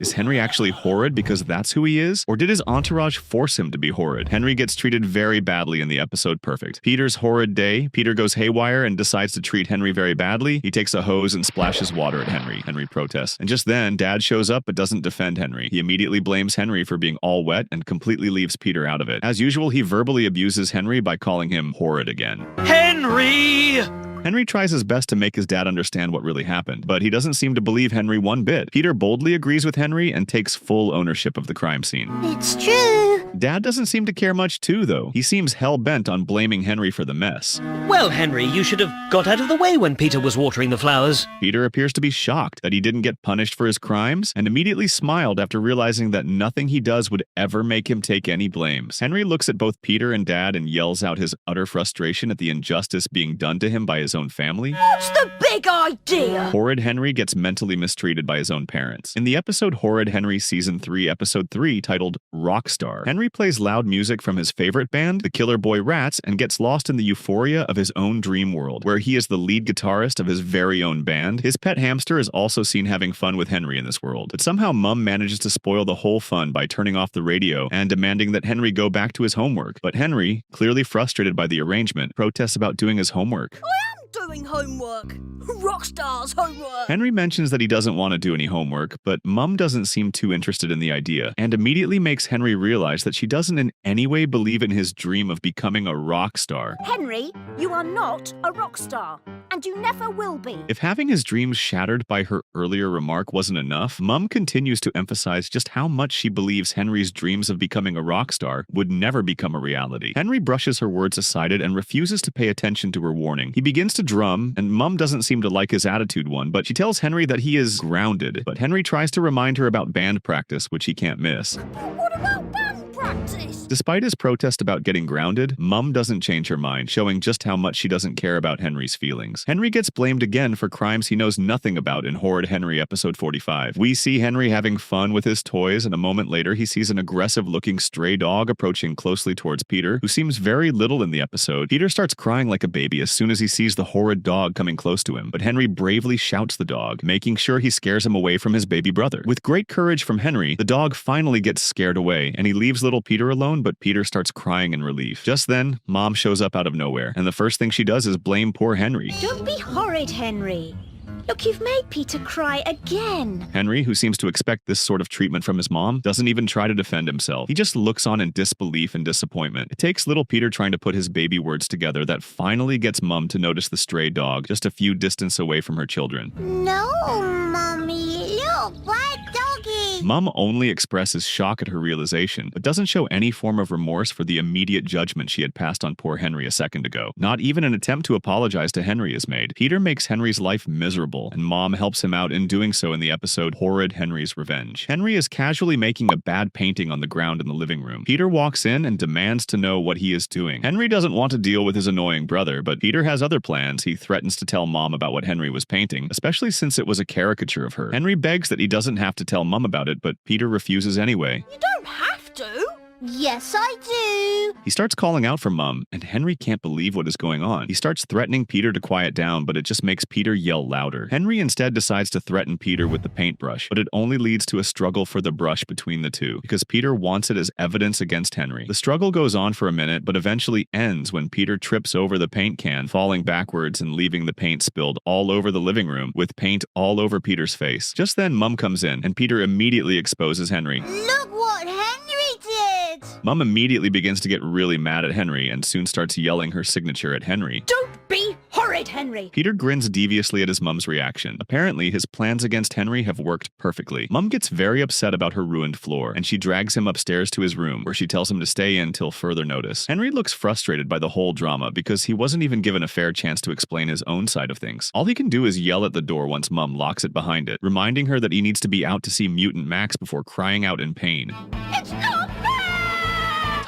Is Henry actually horrid because that's who he is? Or did his entourage force him to be horrid? Henry gets treated very badly in the episode Perfect. Peter's horrid day. Peter goes haywire and decides to treat Henry very badly. He takes a hose and splashes water at Henry. Henry protests. And just then, Dad shows up but doesn't defend Henry. He immediately blames Henry for being all wet and completely leaves Peter out of it. As usual, he verbally abuses Henry by calling him horrid again. Henry! Henry tries his best to make his dad understand what really happened, but he doesn't seem to believe Henry one bit. Peter boldly agrees with Henry and takes full ownership of the crime scene. It's true. Dad doesn't seem to care much too, though. He seems hell-bent on blaming Henry for the mess. Well, Henry, you should have got out of the way when Peter was watering the flowers. Peter appears to be shocked that he didn't get punished for his crimes and immediately smiled after realizing that nothing he does would ever make him take any blames. Henry looks at both Peter and Dad and yells out his utter frustration at the injustice being done to him by his own family. What's the big idea? Horrid Henry gets mentally mistreated by his own parents. In the episode Horrid Henry Season 3, Episode 3, titled Rockstar, Henry plays loud music from his favorite band, the Killer Boy Rats, and gets lost in the euphoria of his own dream world, where he is the lead guitarist of his very own band. His pet hamster is also seen having fun with Henry in this world, but somehow Mum manages to spoil the whole fun by turning off the radio and demanding that Henry go back to his homework. But Henry, clearly frustrated by the arrangement, protests about doing his homework. Doing homework. Rockstar's homework. Henry mentions that he doesn't want to do any homework, but Mum doesn't seem too interested in the idea, and immediately makes Henry realize that she doesn't in any way believe in his dream of becoming a rock star. Henry, you are not a rock star, and you never will be. If having his dreams shattered by her earlier remark wasn't enough, Mum continues to emphasize just how much she believes Henry's dreams of becoming a rock star would never become a reality. Henry brushes her words aside and refuses to pay attention to her warning. He begins to drum, and Mum doesn't seem to like his attitude one, but she tells Henry that he is grounded. But Henry tries to remind her about band practice, which he can't miss. What about band practice? Despite his protest about getting grounded, Mum doesn't change her mind, showing just how much she doesn't care about Henry's feelings. Henry gets blamed again for crimes he knows nothing about in Horrid Henry episode 45. We see Henry having fun with his toys, and a moment later he sees an aggressive-looking stray dog approaching closely towards Peter, who seems very little in the episode. Peter starts crying like a baby as soon as he sees the horrid dog coming close to him, but Henry bravely shouts the dog, making sure he scares him away from his baby brother. With great courage from Henry, the dog finally gets scared away, and he leaves little Peter alone, but Peter starts crying in relief. Just then, Mom shows up out of nowhere, and the first thing she does is blame poor Henry. Don't be horrid, Henry. Look, you've made Peter cry again. Henry, who seems to expect this sort of treatment from his mom, doesn't even try to defend himself. He just looks on in disbelief and disappointment. It takes little Peter trying to put his baby words together that finally gets Mum to notice the stray dog just a few distance away from her children. No, Mommy. Look, bad doggy. Mum only expresses shock at her realization, but doesn't show any form of remorse for the immediate judgment she had passed on poor Henry a second ago. Not even an attempt to apologize to Henry is made. Peter makes Henry's life miserable, and Mom helps him out in doing so in the episode Horrid Henry's Revenge. Henry is casually making a bad painting on the ground in the living room. Peter walks in and demands to know what he is doing. Henry doesn't want to deal with his annoying brother, but Peter has other plans. He threatens to tell Mom about what Henry was painting, especially since it was a caricature of her. Henry begs that he doesn't have to tell Mom about it, but Peter refuses anyway. You don't have to. Yes, I do. He starts calling out for Mum, and Henry can't believe what is going on. He starts threatening Peter to quiet down, but it just makes Peter yell louder. Henry instead decides to threaten Peter with the paintbrush, but it only leads to a struggle for the brush between the two, because Peter wants it as evidence against Henry. The struggle goes on for a minute, but eventually ends when Peter trips over the paint can, falling backwards and leaving the paint spilled all over the living room, with paint all over Peter's face. Just then, Mum comes in, and Peter immediately exposes Henry. Look what Henry did. Mum immediately begins to get really mad at Henry and soon starts yelling her signature at Henry. Don't be horrid, Henry. Peter grins deviously at his mum's reaction. Apparently, his plans against Henry have worked perfectly. Mum gets very upset about her ruined floor, and she drags him upstairs to his room, where she tells him to stay in till further notice. Henry looks frustrated by the whole drama because he wasn't even given a fair chance to explain his own side of things. All he can do is yell at the door once Mum locks it behind it, reminding her that he needs to be out to see Mutant Max before crying out in pain. It's not fair.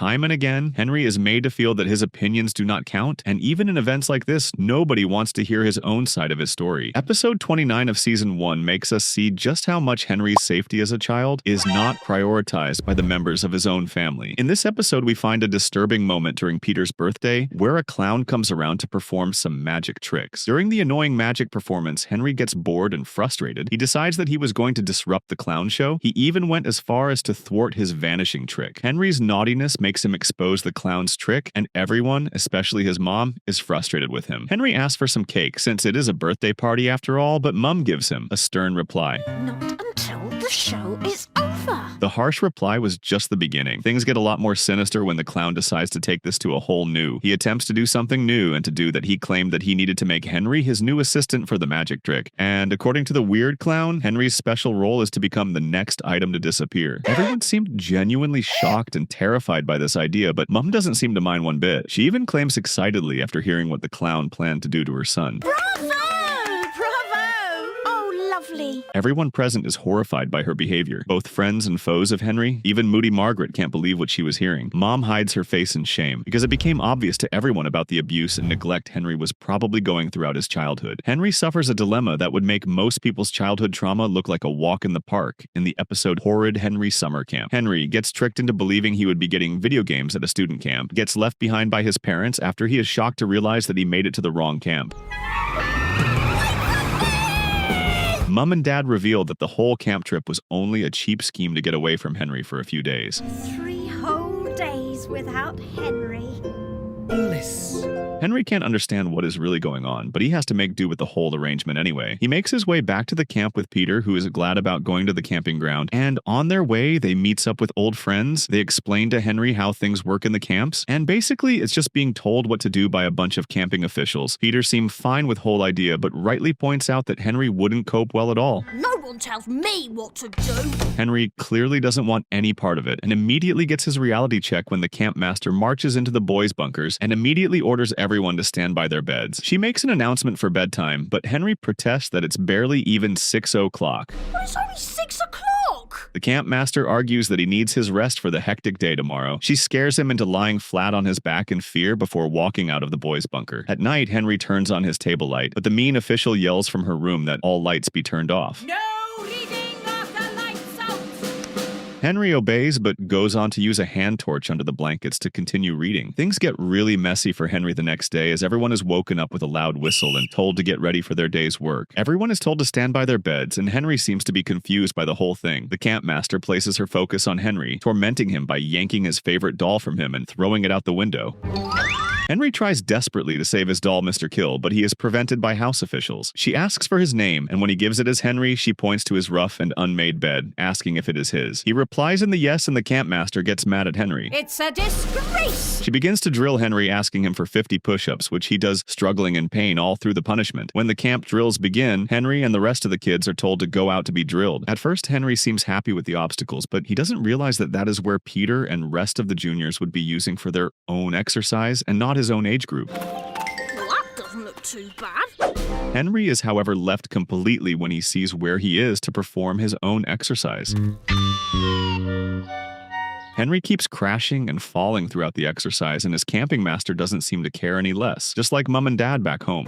Time and again, Henry is made to feel that his opinions do not count, and even in events like this, nobody wants to hear his own side of his story. Episode 29 of Season 1 makes us see just how much Henry's safety as a child is not prioritized by the members of his own family. In this episode, we find a disturbing moment during Peter's birthday where a clown comes around to perform some magic tricks. During the annoying magic performance, Henry gets bored and frustrated. He decides that he was going to disrupt the clown show. He even went as far as to thwart his vanishing trick. Henry's naughtiness makes him expose the clown's trick, and everyone, especially his mom, is frustrated with him. Henry asks for some cake since it is a birthday party after all, but Mum gives him a stern reply. Not until the show is over. The harsh reply was just the beginning. Things get a lot more sinister when the clown decides to take this to a whole new. He attempts to do something new and to do that he claimed that he needed to make Henry his new assistant for the magic trick. And according to the weird clown, Henry's special role is to become the next item to disappear. Everyone seemed genuinely shocked and terrified by this idea, but Mum doesn't seem to mind one bit. She even claims excitedly after hearing what the clown planned to do to her son. Bravo! Bravo! Oh, lovely. Everyone present is horrified by her behavior. Both friends and foes of Henry, even Moody Margaret can't believe what she was hearing. Mom hides her face in shame because it became obvious to everyone about the abuse and neglect Henry was probably going throughout his childhood. Henry suffers a dilemma that would make most people's childhood trauma look like a walk in the park in the episode Horrid Henry Summer Camp. Henry gets tricked into believing he would be getting video games at a student camp, gets left behind by his parents after he is shocked to realize that he made it to the wrong camp. Mum and Dad revealed that the whole camp trip was only a cheap scheme to get away from Henry for a few days. 3 whole days without Henry. Bliss. Henry can't understand what is really going on, but he has to make do with the whole arrangement anyway. He makes his way back to the camp with Peter, who is glad about going to the camping ground, and on their way, they meets up with old friends. They explain to Henry how things work in the camps, and basically, it's just being told what to do by a bunch of camping officials. Peter seemed fine with the whole idea, but rightly points out that Henry wouldn't cope well at all. No one tells me what to do. Henry clearly doesn't want any part of it, and immediately gets his reality check when the camp master marches into the boys' bunkers and immediately orders everyone to stand by their beds. She makes an announcement for bedtime, but Henry protests that it's barely even 6 o'clock. But it's only 6 o'clock. The camp master argues that he needs his rest for the hectic day tomorrow. She scares him into lying flat on his back in fear before walking out of the boys' bunker. At night, Henry turns on his table light, but the mean official yells from her room that all lights be turned off. No reading of the lights out. Henry obeys, but goes on to use a hand torch under the blankets to continue reading. Things get really messy for Henry the next day as everyone is woken up with a loud whistle and told to get ready for their day's work. Everyone is told to stand by their beds, and Henry seems to be confused by the whole thing. The camp master places her focus on Henry, tormenting him by yanking his favorite doll from him and throwing it out the window. Henry tries desperately to save his doll, Mr. Kill, but he is prevented by house officials. She asks for his name, and when he gives it as Henry, she points to his rough and unmade bed, asking if it is his. He replies in the yes, and the campmaster gets mad at Henry. It's a disgrace. She begins to drill Henry, asking him for 50 push-ups, which he does struggling in pain all through the punishment. When the camp drills begin, Henry and the rest of the kids are told to go out to be drilled. At first, Henry seems happy with the obstacles, but he doesn't realize that that is where Peter and rest of the juniors would be using for their own exercise and not his own age group. Well, that doesn't look too bad. Henry is, however, left completely when he sees where he is to perform his own exercise. Henry keeps crashing and falling throughout the exercise, and his camping master doesn't seem to care any less, just like Mum and Dad back home.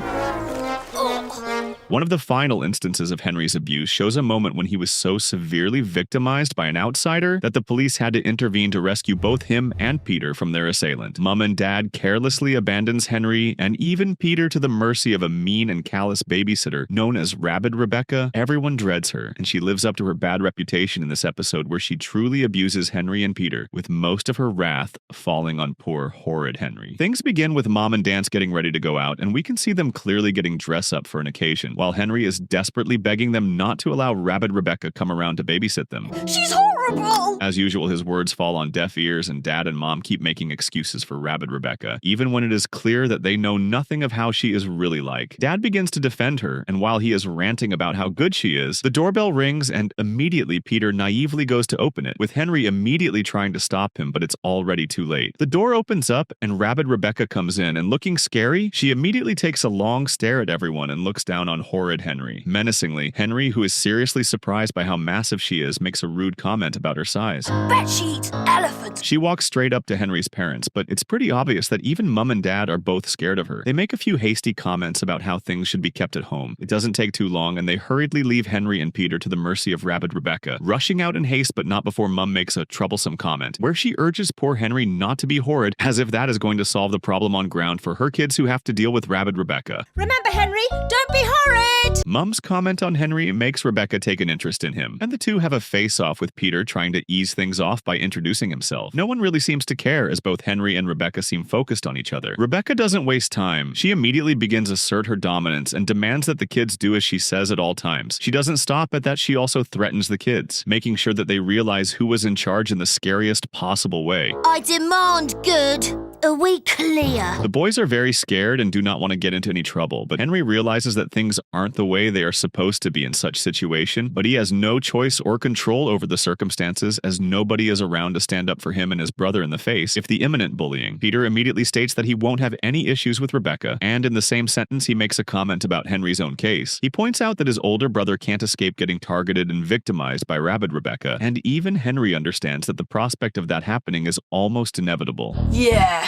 One of the final instances of Henry's abuse shows a moment when he was so severely victimized by an outsider that the police had to intervene to rescue both him and Peter from their assailant. Mum and Dad carelessly abandons Henry and even Peter to the mercy of a mean and callous babysitter known as Rabid Rebecca. Everyone dreads her, and she lives up to her bad reputation in this episode where she truly abuses Henry and Peter, with most of her wrath falling on poor Horrid Henry. Things begin with Mom and Dance getting ready to go out, and we can see them clearly getting dress up for an occasion, while Henry is desperately begging them not to allow Rabid Rebecca come around to babysit them. She's horrible. As usual, his words fall on deaf ears, and Dad and Mom keep making excuses for Rabid Rebecca, even when it is clear that they know nothing of how she is really like. Dad begins to defend her, and while he is ranting about how good she is, the doorbell rings and immediately Peter naively goes to open it, with Henry immediately trying to stop him, but it's already too late. The door opens up and Rabid Rebecca comes in, and looking scary, she immediately takes a long stare at everyone and looks down on Horrid Henry. Menacingly, Henry, who is seriously surprised by how massive she is, makes a rude comment about her size. Bet she eats elephants. She walks straight up to Henry's parents, but it's pretty obvious that even Mum and Dad are both scared of her. They make a few hasty comments about how things should be kept at home. It doesn't take too long, and they hurriedly leave Henry and Peter to the mercy of Rabid Rebecca, rushing out in haste but not before Mum makes a troublesome comment, where she urges poor Henry not to be horrid, as if that is going to solve the problem on ground for her kids who have to deal with Rabid Rebecca. Remember, Henry, don't be horrid! Mum's comment on Henry makes Rebecca take an interest in him, and the two have a face-off with Peter trying to ease things off by introducing himself. No one really seems to care, as both Henry and Rebecca seem focused on each other. Rebecca doesn't waste time. She immediately begins to assert her dominance and demands that the kids do as she says at all times. She doesn't stop at that, she also threatens the kids, making sure that they realize who was in charge in the scariest possible way. I demand good. Are we clear? The boys are very scared and do not want to get into any trouble, but Henry realizes that things aren't the way they are supposed to be in such situation, but he has no choice or control over the circumstances, as nobody is around to stand up for him and his brother in the face if the imminent bullying. Peter immediately states that he won't have any issues with Rebecca, and in the same sentence he makes a comment about Henry's own case. He points out that his older brother can't escape getting targeted and victimized by Rabid Rebecca, and even Henry understands that the prospect of that happening is almost inevitable. Yeah,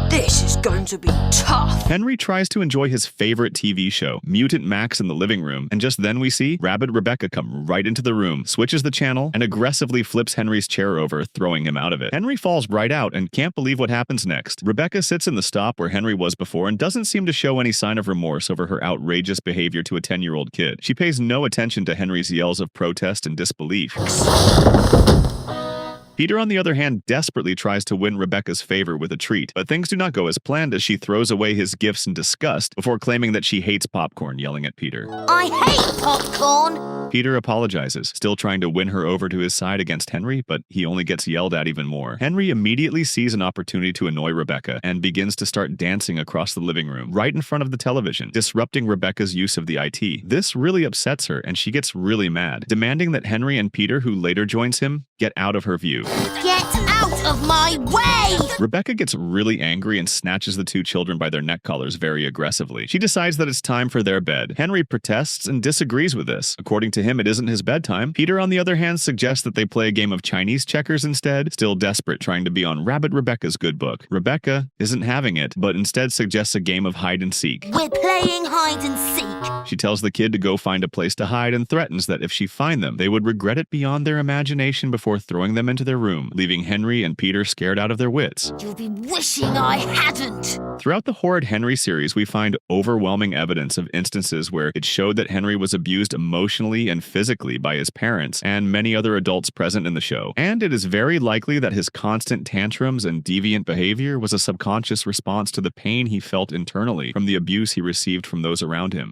this is going to be tough. Henry tries to enjoy his favorite TV show, Mutant Max, in the living room, and just then we see Rabid Rebecca come right into the room, switches the channel, and aggressively flips Henry's chair over, throwing him out of it. Henry falls right out and can't believe what happens next. Rebecca sits in the stop where Henry was before and doesn't seem to show any sign of remorse over her outrageous behavior to a 10-year-old kid. She pays no attention to Henry's yells of protest and disbelief. Peter, on the other hand, desperately tries to win Rebecca's favor with a treat, but things do not go as planned as she throws away his gifts in disgust before claiming that she hates popcorn, yelling at Peter. I hate popcorn. Peter apologizes, still trying to win her over to his side against Henry, but he only gets yelled at even more. Henry immediately sees an opportunity to annoy Rebecca and begins to start dancing across the living room, right in front of the television, disrupting Rebecca's use of the IT. This really upsets her, and she gets really mad, demanding that Henry and Peter, who later joins him, get out of her view. Get out of my way! Rebecca gets really angry and snatches the two children by their neck collars very aggressively. She decides that it's time for their bed. Henry protests and disagrees with this. According to him, it isn't his bedtime. Peter, on the other hand, suggests that they play a game of Chinese checkers instead, still desperate, trying to be on Rabid Rebecca's good book. Rebecca isn't having it, but instead suggests a game of hide and seek. We're playing hide and seek. She tells the kid to go find a place to hide and threatens that if she find them, they would regret it beyond their imagination before throwing them into their room, leaving Henry and Peter scared out of their wits. You'll be wishing I hadn't. Throughout the Horrid Henry series, we find overwhelming evidence of instances where it showed that Henry was abused emotionally and physically by his parents and many other adults present in the show. And it is very likely that his constant tantrums and deviant behavior was a subconscious response to the pain he felt internally from the abuse he received from those around him.